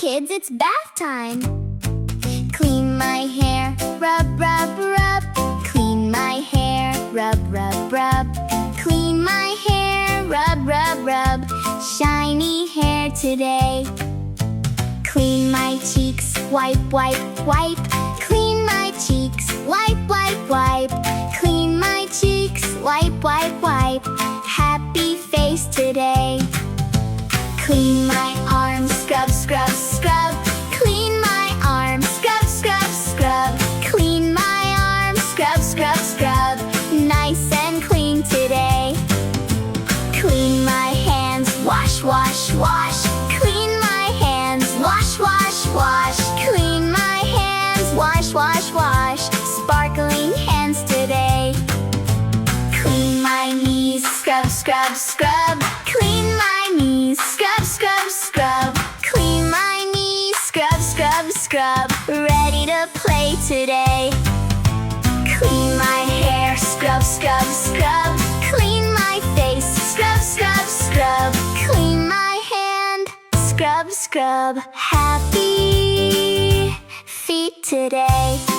kids, it's bath time. Clean my hair, rub, rub, rub. Clean my hair, rub, rub, rub. Clean my hair, rub, rub, rub. Shiny hair today. Clean my cheeks, wipe, wipe, wipe. Clean my cheeks, wipe, wipe, wipe. Clean my cheeks, wipe, wipe, wipe. Happy face today. Clean my arms, scrub, scrub, scrub. Clean my arms, scrub, scrub, scrub. Clean my arms, scrub, scrub, scrub. Nice and clean today. Clean my hands, wash, wash, wash. Clean my hands, wash, wash, wash. Clean my hands, wash, wash, wash. Sparkling hands today. Clean my knees, scrub, scrub, scrub. Clean my knees, scrub, scrub, scrub. Clean my knees, scrub, scrub, scrub. Ready to play today. Clean my hair, scrub, scrub, scrub. Clean my face, scrub, scrub, scrub. Clean my hand, scrub, scrub. Happy feet today.